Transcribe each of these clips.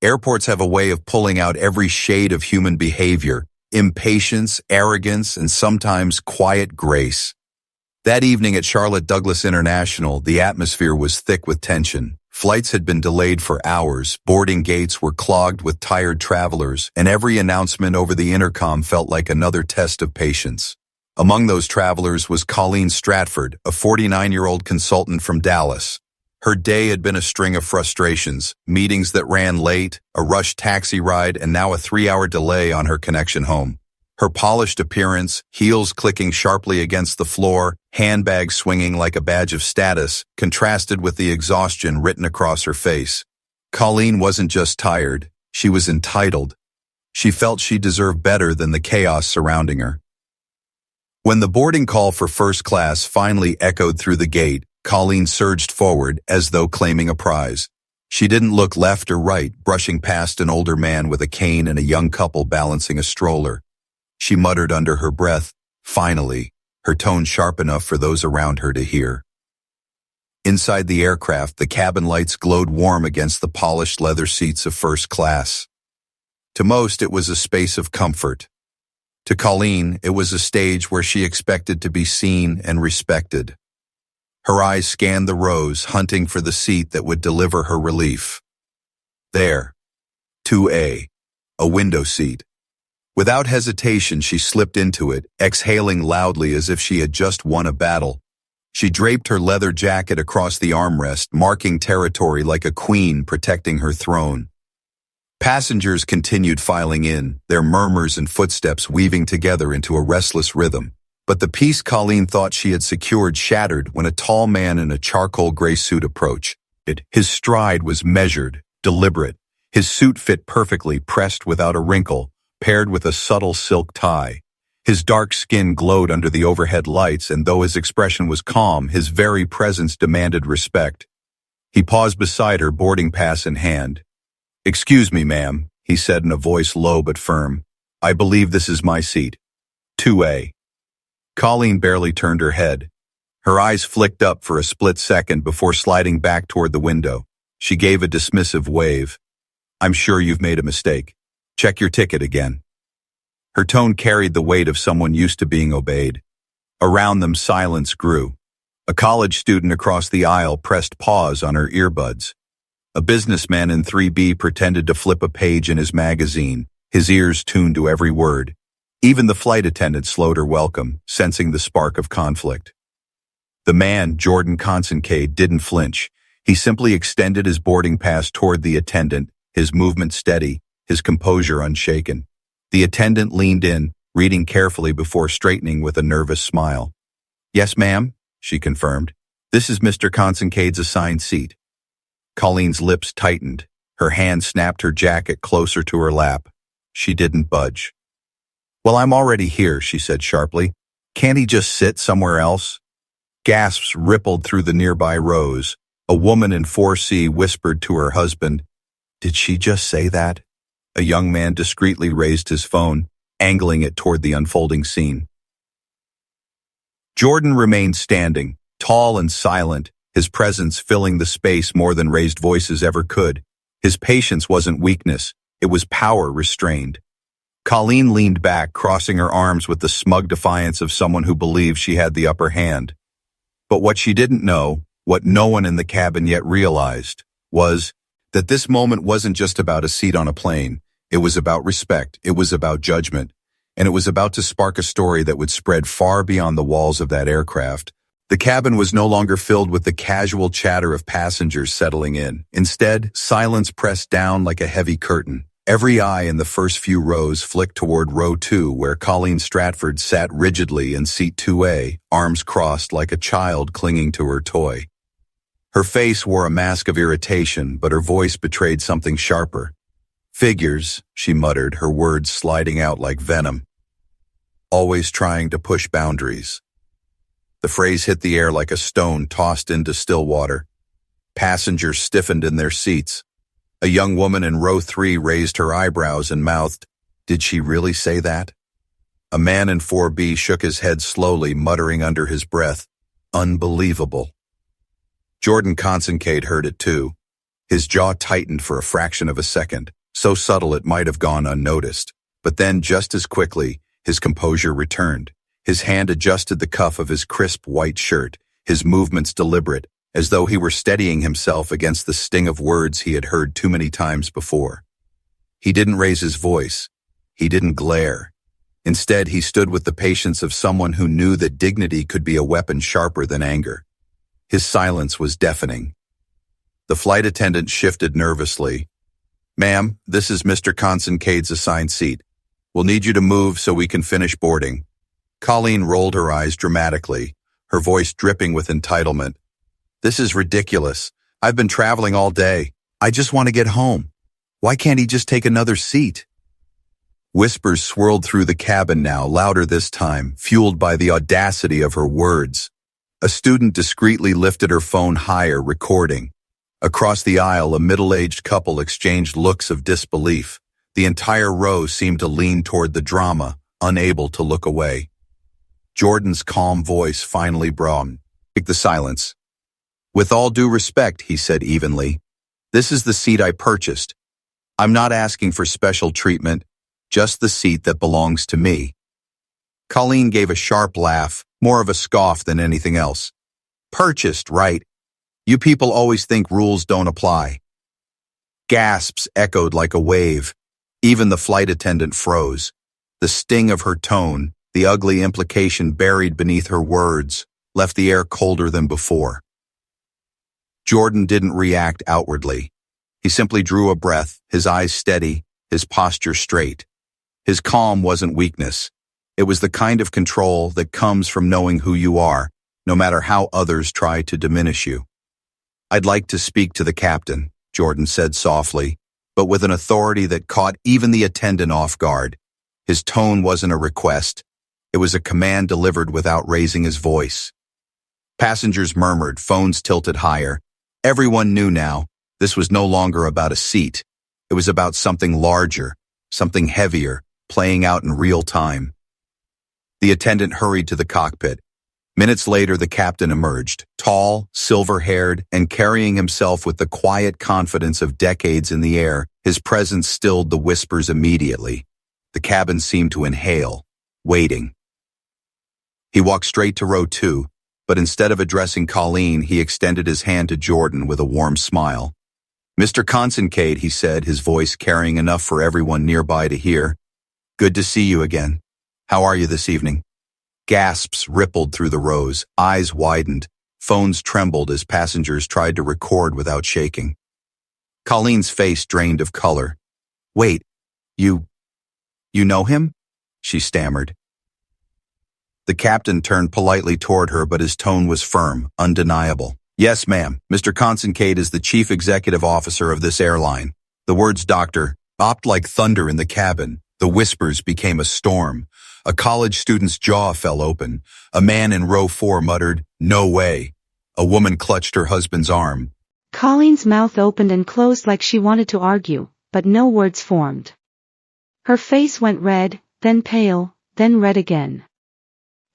Airports have a way of pulling out every shade of human behavior: impatience, arrogance, and sometimes quiet grace. That evening at Charlotte Douglas International, the atmosphere was thick with tension. Flights had been delayed for hours, boarding gates were clogged with tired travelers, and every announcement over the intercom felt like another test of patience. Among those travelers was Colleen Stratford, a 49-year-old consultant from Dallas. Her day had been a string of frustrations: meetings that ran late, a rushed taxi ride, and now a 3-hour delay on her connection home. Her polished appearance, heels clicking sharply against the floor, handbag swinging like a badge of status, contrasted with the exhaustion written across her face. Colleen wasn't just tired, she was entitled. She felt she deserved better than the chaos surrounding her. When the boarding call for first class finally echoed through the gate, Colleen surged forward as though claiming a prize. She didn't look left or right, brushing past an older man with a cane and a young couple balancing a stroller. She muttered under her breath, "Finally," her tone sharp enough for those around her to hear. Inside the aircraft, the cabin lights glowed warm against the polished leather seats of first class. To most, it was a space of comfort. To Colleen, it was a stage where she expected to be seen and respected. Her eyes scanned the rows, hunting for the seat that would deliver her relief. There, 2A, a window seat. Without hesitation, she slipped into it, exhaling loudly as if she had just won a battle. She draped her leather jacket across the armrest, marking territory like a queen protecting her throne. Passengers continued filing in, their murmurs and footsteps weaving together into a restless rhythm. But the peace Colleen thought she had secured shattered when a tall man in a charcoal gray suit approached. His stride was measured, deliberate. His suit fit perfectly, pressed without a wrinkle, paired with a subtle silk tie. His dark skin glowed under the overhead lights, and though his expression was calm, his very presence demanded respect. He paused beside her, boarding pass in hand. "Excuse me, ma'am," he said in a voice low but firm. "I believe this is my seat. 2A. Colleen barely turned her head. Her eyes flicked up for a split second before sliding back toward the window. She gave a dismissive wave. "I'm sure you've made a mistake. Check your ticket again." Her tone carried the weight of someone used to being obeyed. Around them, silence grew. A college student across the aisle pressed pause on her earbuds. A businessman in 3B pretended to flip a page in his magazine, his ears tuned to every word. Even the flight attendant slowed her welcome, sensing the spark of conflict. The man, Jordan Consincade, didn't flinch. He simply extended his boarding pass toward the attendant, his movement steady, his composure unshaken. The attendant leaned in, reading carefully before straightening with a nervous smile. "Yes, ma'am," she confirmed. "This is Mr. Consincade's assigned seat." Colleen's lips tightened. Her hand snapped her jacket closer to her lap. She didn't budge. "Well, I'm already here," she said sharply. "Can't he just sit somewhere else?" Gasps rippled through the nearby rows. A woman in 4C whispered to her husband, "Did she just say that?" A young man discreetly raised his phone, angling it toward the unfolding scene. Jordan remained standing, tall and silent, his presence filling the space more than raised voices ever could. His patience wasn't weakness, it was power restrained. Colleen leaned back, crossing her arms with the smug defiance of someone who believed she had the upper hand. But what she didn't know, what no one in the cabin yet realized, was that this moment wasn't just about a seat on a plane. It was about respect, it was about judgment, and it was about to spark a story that would spread far beyond the walls of that aircraft. The cabin was no longer filled with the casual chatter of passengers settling in. Instead, silence pressed down like a heavy curtain. Every eye in the first few rows flicked toward row 2, where Colleen Stratford sat rigidly in seat 2A, arms crossed like a child clinging to her toy. Her face wore a mask of irritation, but her voice betrayed something sharper. "Figures," she muttered, her words sliding out like venom. "Always trying to push boundaries." The phrase hit the air like a stone tossed into still water. Passengers stiffened in their seats. A young woman in row 3 raised her eyebrows and mouthed, "Did she really say that?" A man in 4B shook his head slowly, muttering under his breath, "Unbelievable." Jordan Consincade heard it too. His jaw tightened for a fraction of a second, so subtle it might have gone unnoticed. But then, just as quickly, his composure returned. His hand adjusted the cuff of his crisp white shirt, his movements deliberate, as though he were steadying himself against the sting of words he had heard too many times before. He didn't raise his voice. He didn't glare. Instead, he stood with the patience of someone who knew that dignity could be a weapon sharper than anger. His silence was deafening. The flight attendant shifted nervously. "Ma'am, this is Mr. Consincade's assigned seat. We'll need you to move so we can finish boarding." Colleen rolled her eyes dramatically, her voice dripping with entitlement. "This is ridiculous. I've been traveling all day. I just want to get home. Why can't he just take another seat?" Whispers swirled through the cabin now, louder this time, fueled by the audacity of her words. A student discreetly lifted her phone higher, recording. Across the aisle, a middle-aged couple exchanged looks of disbelief. The entire row seemed to lean toward the drama, unable to look away. Jordan's calm voice finally broke the silence. "With all due respect," he said evenly, "this is the seat I purchased. I'm not asking for special treatment, just the seat that belongs to me." Colleen gave a sharp laugh, more of a scoff than anything else. "Purchased, right? You people always think rules don't apply." Gasps echoed like a wave. Even the flight attendant froze. The sting of her tone, the ugly implication buried beneath her words, left the air colder than before. Jordan didn't react outwardly. He simply drew a breath, his eyes steady, his posture straight. His calm wasn't weakness. It was the kind of control that comes from knowing who you are, no matter how others try to diminish you. "I'd like to speak to the captain," Jordan said softly, but with an authority that caught even the attendant off guard. His tone wasn't a request. It was a command delivered without raising his voice. Passengers murmured, phones tilted higher. Everyone knew now, this was no longer about a seat. It was about something larger, something heavier, playing out in real time. The attendant hurried to the cockpit. Minutes later, the captain emerged, tall, silver-haired, and carrying himself with the quiet confidence of decades in the air. His presence stilled the whispers immediately. The cabin seemed to inhale, waiting. He walked straight to row 2, but instead of addressing Colleen, he extended his hand to Jordan with a warm smile. "Mr. Consincade," he said, his voice carrying enough for everyone nearby to hear. "Good to see you again. How are you this evening?" Gasps rippled through the rows, eyes widened, phones trembled as passengers tried to record without shaking. Colleen's face drained of color. "Wait, you know him?" she stammered. The captain turned politely toward her, but his tone was firm, undeniable. "Yes, ma'am. Mr. Consincade is the chief executive officer of this airline." The words "doctor" popped like thunder in the cabin. The whispers became a storm. A college student's jaw fell open. A man in row 4 muttered, "No way." A woman clutched her husband's arm. Colleen's mouth opened and closed like she wanted to argue, but no words formed. Her face went red, then pale, then red again.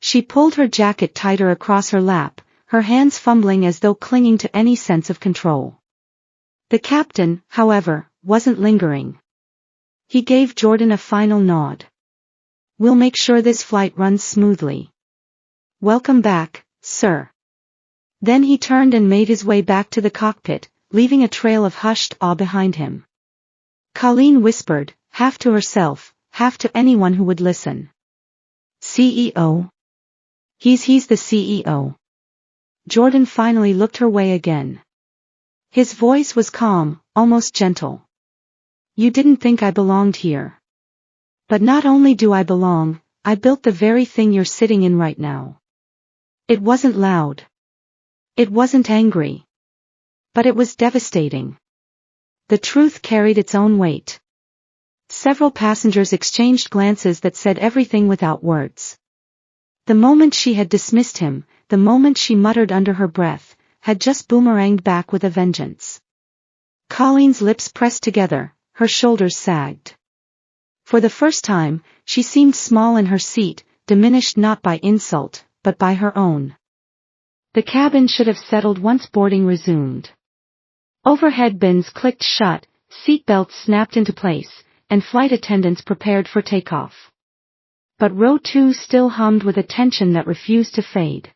She pulled her jacket tighter across her lap, her hands fumbling as though clinging to any sense of control. The captain, however, wasn't lingering. He gave Jordan a final nod. "We'll make sure this flight runs smoothly. Welcome back, sir." Then he turned and made his way back to the cockpit, leaving a trail of hushed awe behind him. Colleen whispered, half to herself, half to anyone who would listen. "CEO? He's the CEO." Jordan finally looked her way again. His voice was calm, almost gentle. "You didn't think I belonged here. But not only do I belong, I built the very thing you're sitting in right now." It wasn't loud. It wasn't angry. But it was devastating. The truth carried its own weight. Several passengers exchanged glances that said everything without words. The moment she had dismissed him, the moment she muttered under her breath, had just boomeranged back with a vengeance. Colleen's lips pressed together, her shoulders sagged. For the first time, she seemed small in her seat, diminished not by insult, but by her own. The cabin should have settled once boarding resumed. Overhead bins clicked shut, seat belts snapped into place, and flight attendants prepared for takeoff. But row 2 still hummed with a tension that refused to fade.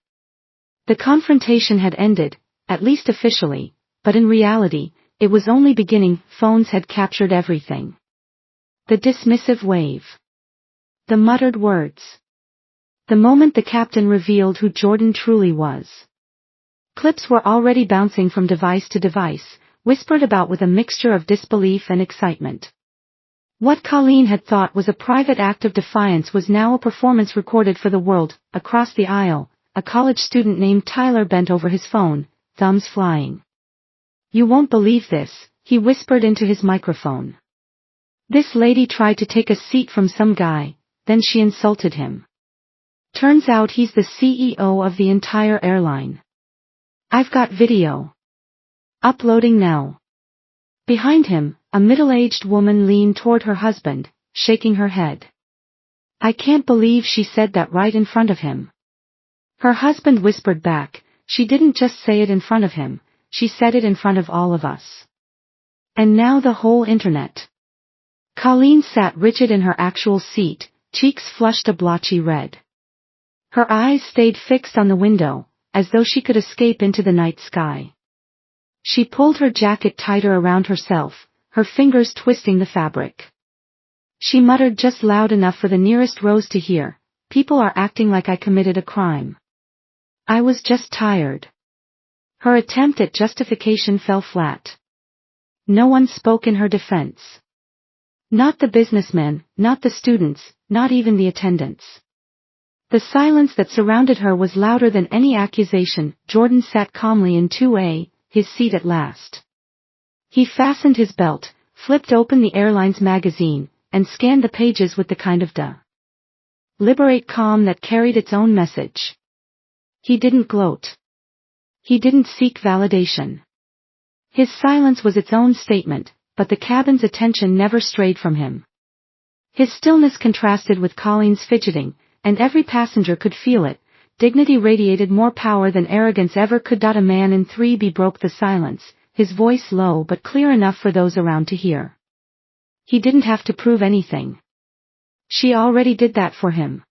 The confrontation had ended, at least officially, but in reality, it was only beginning. Phones had captured everything. The dismissive wave. The muttered words. The moment the captain revealed who Jordan truly was. Clips were already bouncing from device to device, whispered about with a mixture of disbelief and excitement. What Colleen had thought was a private act of defiance was now a performance recorded for the world. Across the aisle, a college student named Tyler bent over his phone, thumbs flying. "You won't believe this," he whispered into his microphone. "This lady tried to take a seat from some guy, then she insulted him. Turns out he's the CEO of the entire airline. I've got video. Uploading now." Behind him, a middle-aged woman leaned toward her husband, shaking her head. "I can't believe she said that right in front of him." Her husband whispered back, "She didn't just say it in front of him, she said it in front of all of us. And now the whole internet." Colleen sat rigid in her actual seat, cheeks flushed a blotchy red. Her eyes stayed fixed on the window, as though she could escape into the night sky. She pulled her jacket tighter around herself, her fingers twisting the fabric. She muttered just loud enough for the nearest rows to hear, "People are acting like I committed a crime. I was just tired." Her attempt at justification fell flat. No one spoke in her defense. Not the businessmen, not the students, not even the attendants. The silence that surrounded her was louder than any accusation. Jordan sat calmly in 2A, his seat at last. He fastened his belt, flipped open the airline's magazine, and scanned the pages with the kind of deliberate calm that carried its own message. He didn't gloat. He didn't seek validation. His silence was its own statement, but the cabin's attention never strayed from him. His stillness contrasted with Colleen's fidgeting, and every passenger could feel it. Dignity radiated more power than arrogance ever could. A man in 3B broke the silence, his voice low but clear enough for those around to hear. He didn't have to prove anything. She already did that for him.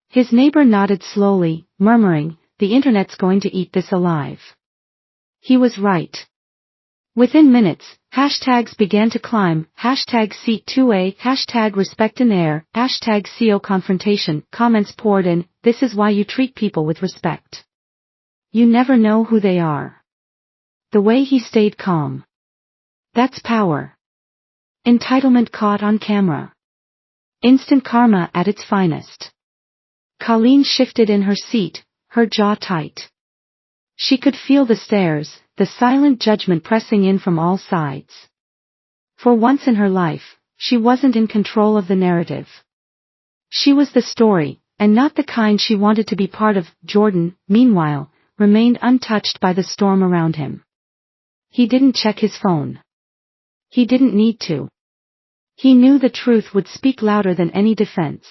His neighbor nodded slowly, murmuring, "The internet's going to eat this alive." He was right. Within minutes, hashtags began to climb, hashtag seat 2A, hashtag respect in air, hashtag CO confrontation. Comments poured in, "This is why you treat people with respect. You never know who they are." The way he stayed calm. That's power. Entitlement caught on camera. Instant karma at its finest. Colleen shifted in her seat, her jaw tight. She could feel the stares, the silent judgment pressing in from all sides. For once in her life, she wasn't in control of the narrative. She was the story, and not the kind she wanted to be part of. Jordan, meanwhile, remained untouched by the storm around him. He didn't check his phone. He didn't need to. He knew the truth would speak louder than any defense.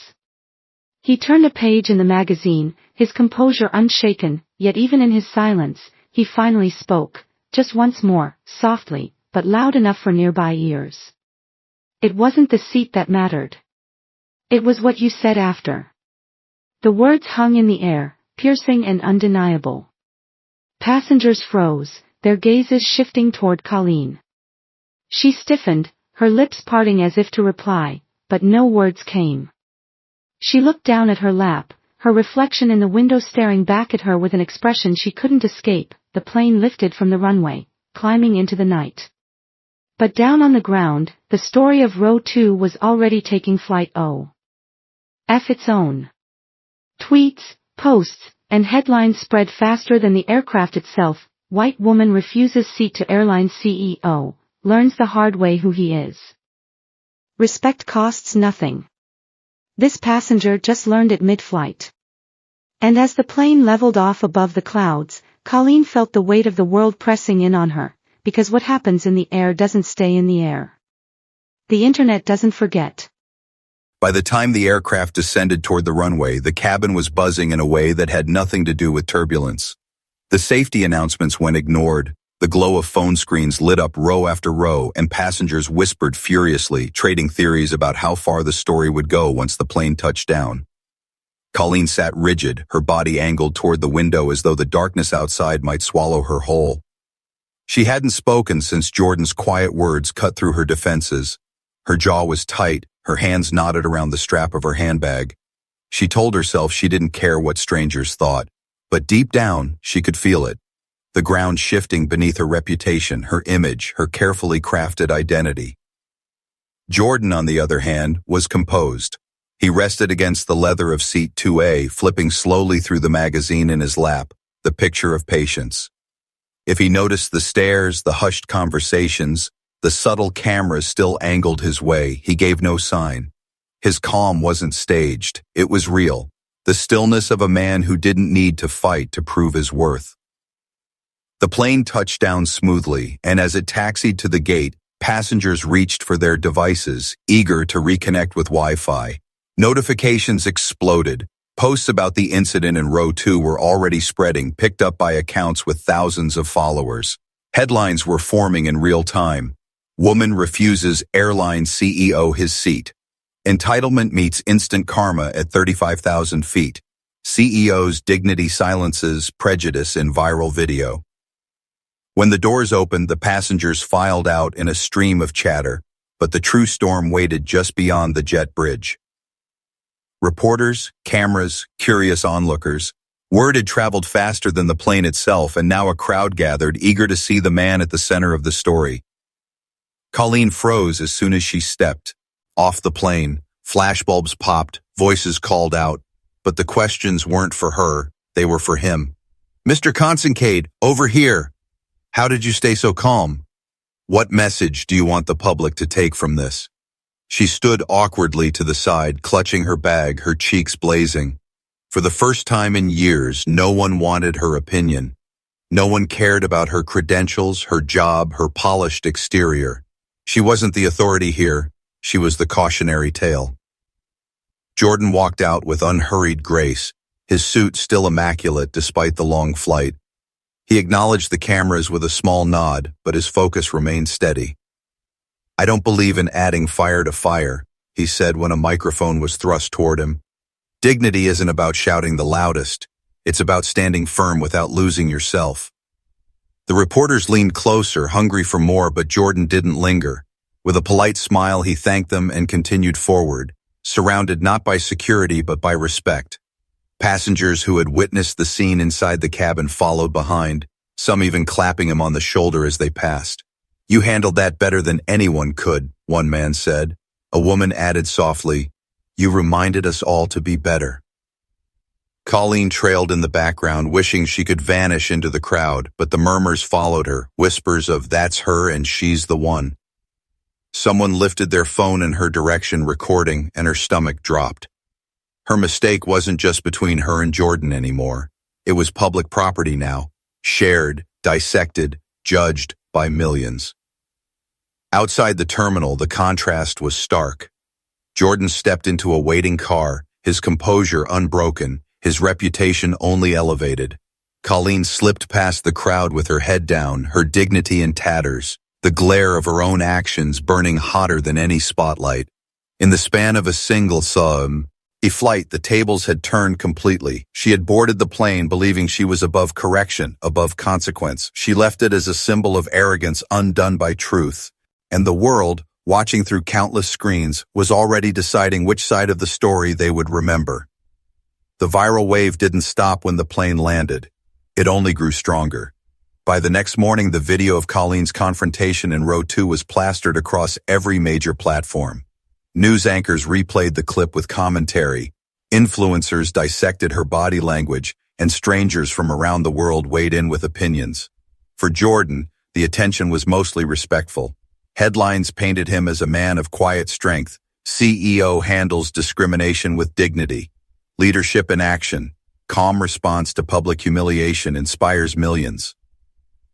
He turned a page in the magazine, his composure unshaken, yet even in his silence, he finally spoke, just once more, softly, but loud enough for nearby ears. "It wasn't the seat that mattered. It was what you said after." The words hung in the air, piercing and undeniable. Passengers froze, their gazes shifting toward Colleen. She stiffened, her lips parting as if to reply, but no words came. She looked down at her lap, her reflection in the window staring back at her with an expression she couldn't escape. The plane lifted from the runway, climbing into the night. But down on the ground, the story of row 2 was already taking flight. Its own. Tweets, posts, and headlines spread faster than the aircraft itself. "White woman refuses seat to airline CEO, learns the hard way who he is. Respect costs nothing. This passenger just learned it mid-flight." And as the plane leveled off above the clouds, Colleen felt the weight of the world pressing in on her, because what happens in the air doesn't stay in the air. The internet doesn't forget. By the time the aircraft descended toward the runway, the cabin was buzzing in a way that had nothing to do with turbulence. The safety announcements went ignored, The glow of phone screens lit up row after row, and passengers whispered furiously, trading theories about how far the story would go once the plane touched down. Colleen sat rigid, her body angled toward the window as though the darkness outside might swallow her whole. She hadn't spoken since Jordan's quiet words cut through her defenses. Her jaw was tight, her hands knotted around the strap of her handbag. She told herself she didn't care what strangers thought, but deep down, she could feel it. The ground shifting beneath her reputation, her image, her carefully crafted identity. Jordan, on the other hand, was composed. He rested against the leather of seat 2A, flipping slowly through the magazine in his lap, the picture of patience. If he noticed the stares, the hushed conversations, the subtle cameras still angled his way, he gave no sign. His calm wasn't staged, it was real, the stillness of a man who didn't need to fight to prove his worth. The plane touched down smoothly, and as it taxied to the gate, passengers reached for their devices, eager to reconnect with Wi-Fi. Notifications exploded. Posts about the incident in row 2 were already spreading, picked up by accounts with thousands of followers. Headlines were forming in real time. Woman refuses airline CEO his seat. Entitlement meets instant karma at 35,000 feet. CEO's dignity silences prejudice in viral video. When the doors opened, the passengers filed out in a stream of chatter, but the true storm waited just beyond the jet bridge. Reporters, cameras, curious onlookers. Word had traveled faster than the plane itself, and now a crowd gathered, eager to see the man at the center of the story. Colleen froze as soon as she stepped. Off the plane, flashbulbs popped, voices called out, but the questions weren't for her, they were for him. Mr. Consincade, over here! How did you stay so calm? What message do you want the public to take from this? She stood awkwardly to the side, clutching her bag, her cheeks blazing. For the first time in years, no one wanted her opinion. No one cared about her credentials, her job, her polished exterior. She wasn't the authority here, she was the cautionary tale. Jordan walked out with unhurried grace, his suit still immaculate despite the long flight. He acknowledged the cameras with a small nod, but his focus remained steady. I don't believe in adding fire to fire, he said when a microphone was thrust toward him. Dignity isn't about shouting the loudest. It's about standing firm without losing yourself. The reporters leaned closer, hungry for more, but Jordan didn't linger. With a polite smile, he thanked them and continued forward, surrounded not by security but by respect. Passengers who had witnessed the scene inside the cabin followed behind, some even clapping him on the shoulder as they passed. You handled that better than anyone could, one man said. A woman added softly, you reminded us all to be better. Colleen trailed in the background, wishing she could vanish into the crowd, but the murmurs followed her, whispers of that's her and she's the one. Someone lifted their phone in her direction, recording, and her stomach dropped. Her mistake wasn't just between her and Jordan anymore. It was public property now, shared, dissected, judged by millions. Outside the terminal, the contrast was stark. Jordan stepped into a waiting car, his composure unbroken, his reputation only elevated. Colleen slipped past the crowd with her head down, her dignity in tatters, the glare of her own actions burning hotter than any spotlight. In the span of a single flight, the tables had turned completely. She had boarded the plane believing she was above correction, above consequence. She left it as a symbol of arrogance undone by truth. And the world, watching through countless screens, was already deciding which side of the story they would remember. The viral wave didn't stop when the plane landed. It only grew stronger. By the next morning, the video of Colleen's confrontation in row 2 was plastered across every major platform. News anchors replayed the clip with commentary, influencers dissected her body language, and strangers from around the world weighed in with opinions. For Jordan, the attention was mostly respectful. Headlines painted him as a man of quiet strength. CEO handles discrimination with dignity. Leadership in action. Calm response to public humiliation inspires millions.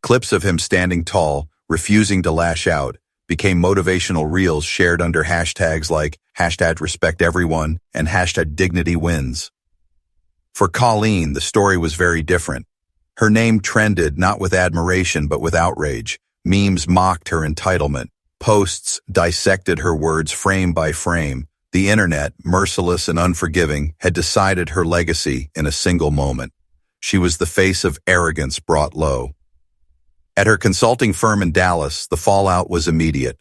Clips of him standing tall, refusing to lash out, became motivational reels shared under hashtags like #RespectEveryone and #DignityWins. For Colleen, the story was very different. Her name trended not with admiration but with outrage. Memes mocked her entitlement. Posts dissected her words frame by frame. The internet, merciless and unforgiving, had decided her legacy in a single moment. She was the face of arrogance brought low. At her consulting firm in Dallas, the fallout was immediate.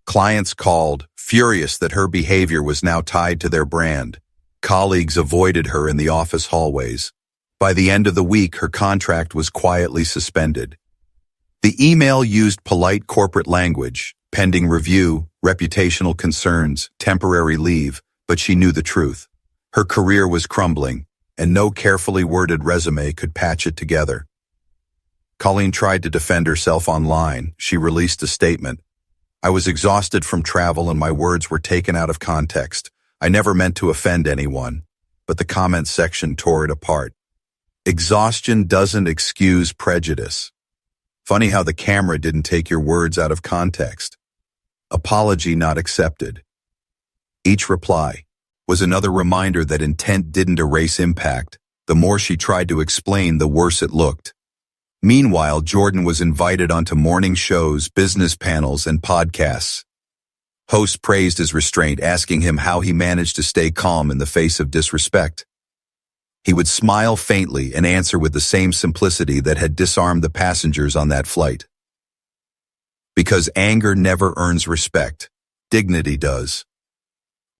Clients called, furious that her behavior was now tied to their brand. Colleagues avoided her in the office hallways. By the end of the week, her contract was quietly suspended. The email used polite corporate language, pending review, reputational concerns, temporary leave, but she knew the truth. Her career was crumbling, and no carefully worded resume could patch it together. Colleen tried to defend herself online. She released a statement. "I was exhausted from travel and my words were taken out of context. I never meant to offend anyone." But the comments section tore it apart. Exhaustion doesn't excuse prejudice. Funny how the camera didn't take your words out of context. Apology not accepted. Each reply was another reminder that intent didn't erase impact. The more she tried to explain, the worse it looked. Meanwhile, Jordan was invited onto morning shows, business panels, and podcasts. Hosts praised his restraint, asking him how he managed to stay calm in the face of disrespect. He would smile faintly and answer with the same simplicity that had disarmed the passengers on that flight. Because anger never earns respect, dignity does.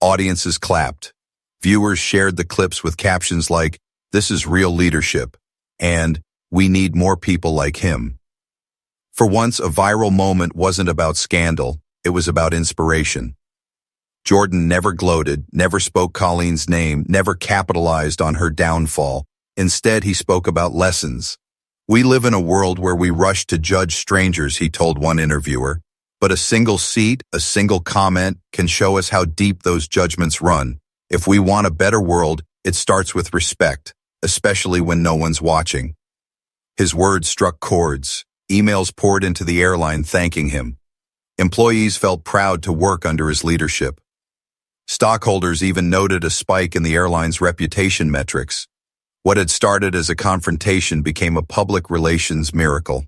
Audiences clapped. Viewers shared the clips with captions like, "This is real leadership," and "We need more people like him." For once, a viral moment wasn't about scandal, it was about inspiration. Jordan never gloated, never spoke Colleen's name, never capitalized on her downfall. Instead, he spoke about lessons. "We live in a world where we rush to judge strangers," he told one interviewer. "But a single seat, a single comment can show us how deep those judgments run. If we want a better world, it starts with respect, especially when no one's watching." His words struck chords. Emails poured into the airline thanking him. Employees felt proud to work under his leadership. Stockholders even noted a spike in the airline's reputation metrics. What had started as a confrontation became a public relations miracle.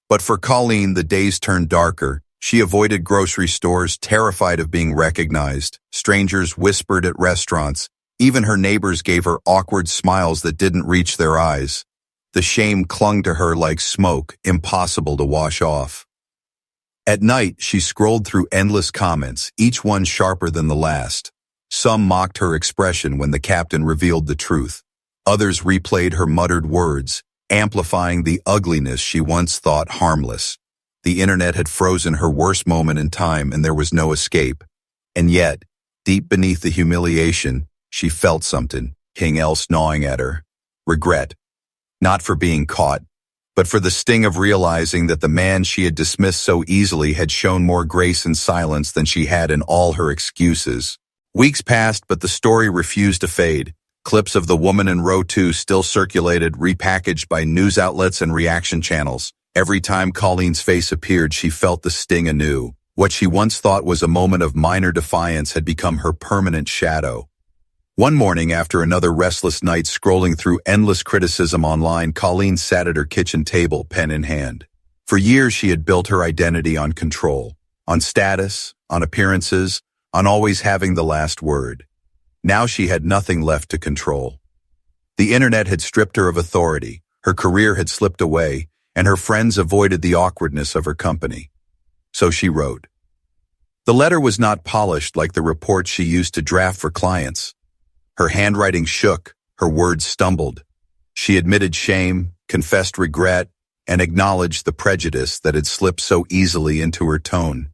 But for Colleen, the days turned darker. She avoided grocery stores, terrified of being recognized. Strangers whispered at restaurants. Even her neighbors gave her awkward smiles that didn't reach their eyes. The shame clung to her like smoke, impossible to wash off. At night, she scrolled through endless comments, each one sharper than the last. Some mocked her expression when the captain revealed the truth. Others replayed her muttered words, amplifying the ugliness she once thought harmless. The internet had frozen her worst moment in time and there was no escape. And yet, deep beneath the humiliation, she felt something else gnawing at her. Regret. Not for being caught, but for the sting of realizing that the man she had dismissed so easily had shown more grace in silence than she had in all her excuses. Weeks passed, but the story refused to fade. Clips of the woman in row 2 still circulated, repackaged by news outlets and reaction channels. Every time Colleen's face appeared, she felt the sting anew. What she once thought was a moment of minor defiance had become her permanent shadow. One morning, after another restless night scrolling through endless criticism online, Colleen sat at her kitchen table, pen in hand. For years, she had built her identity on control, on status, on appearances, on always having the last word. Now she had nothing left to control. The internet had stripped her of authority, her career had slipped away, and her friends avoided the awkwardness of her company. So she wrote. The letter was not polished like the reports she used to draft for clients. Her handwriting shook, her words stumbled. She admitted shame, confessed regret, and acknowledged the prejudice that had slipped so easily into her tone.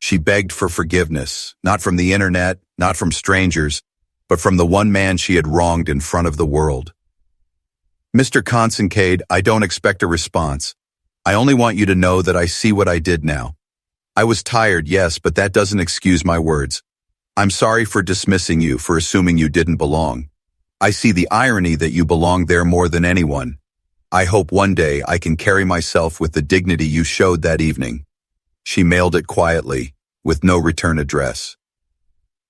She begged for forgiveness, not from the internet, not from strangers, but from the one man she had wronged in front of the world. "Mr. Consincade, I don't expect a response. I only want you to know that I see what I did now. I was tired, yes, but that doesn't excuse my words. I'm sorry for dismissing you, for assuming you didn't belong. I see the irony that you belong there more than anyone. I hope one day I can carry myself with the dignity you showed that evening." She mailed it quietly, with no return address.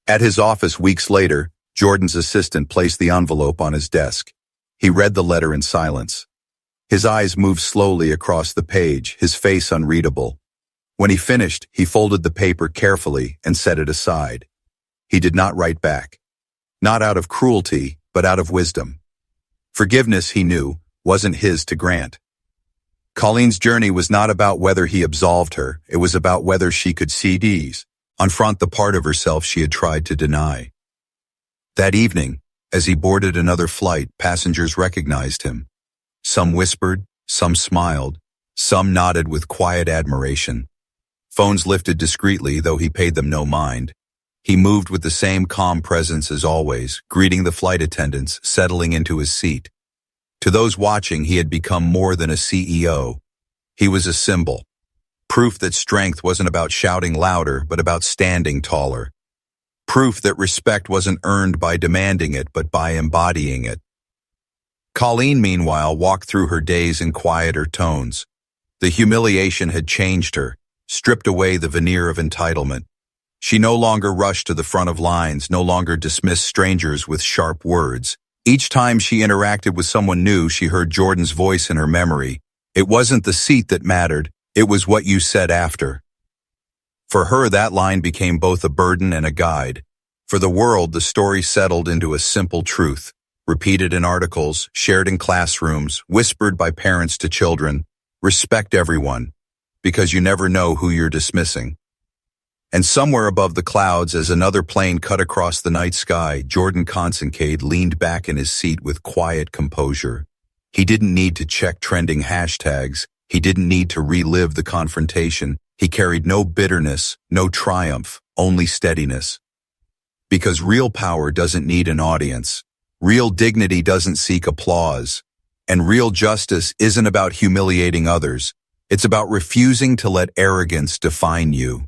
At his office weeks later, Jordan's assistant placed the envelope on his desk. He read the letter in silence. His eyes moved slowly across the page, his face unreadable. When he finished, he folded the paper carefully and set it aside. He did not write back. Not out of cruelty, but out of wisdom. Forgiveness, he knew, wasn't his to grant. Colleen's journey was not about whether he absolved her, it was about whether she could confront the part of herself she had tried to deny. That evening, as he boarded another flight, passengers recognized him. Some whispered, some smiled, some nodded with quiet admiration. Phones lifted discreetly, though he paid them no mind. He moved with the same calm presence as always, greeting the flight attendants, settling into his seat. To those watching, he had become more than a CEO. He was a symbol. Proof that strength wasn't about shouting louder, but about standing taller. Proof that respect wasn't earned by demanding it, but by embodying it. Colleen, meanwhile, walked through her days in quieter tones. The humiliation had changed her, stripped away the veneer of entitlement. She no longer rushed to the front of lines, no longer dismissed strangers with sharp words. Each time she interacted with someone new, she heard Jordan's voice in her memory. It wasn't the seat that mattered, it was what you said after. For her, that line became both a burden and a guide. For the world, the story settled into a simple truth, repeated in articles, shared in classrooms, whispered by parents to children. Respect everyone, because you never know who you're dismissing. And somewhere above the clouds, as another plane cut across the night sky, Jordan Consincade leaned back in his seat with quiet composure. He didn't need to check trending hashtags. He didn't need to relive the confrontation. He carried no bitterness, no triumph, only steadiness. Because real power doesn't need an audience. Real dignity doesn't seek applause. And real justice isn't about humiliating others. It's about refusing to let arrogance define you.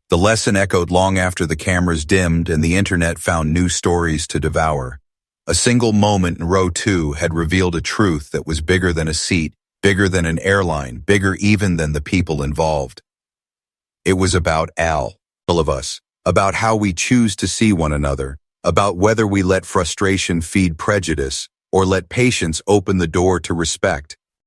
The lesson echoed long after the cameras dimmed and the internet found new stories to devour. A single moment in row 2 had revealed a truth that was bigger than a seat, bigger than an airline, bigger even than the people involved. It was about all of us, about how we choose to see one another, about whether we let frustration feed prejudice or let patience open the door to respect.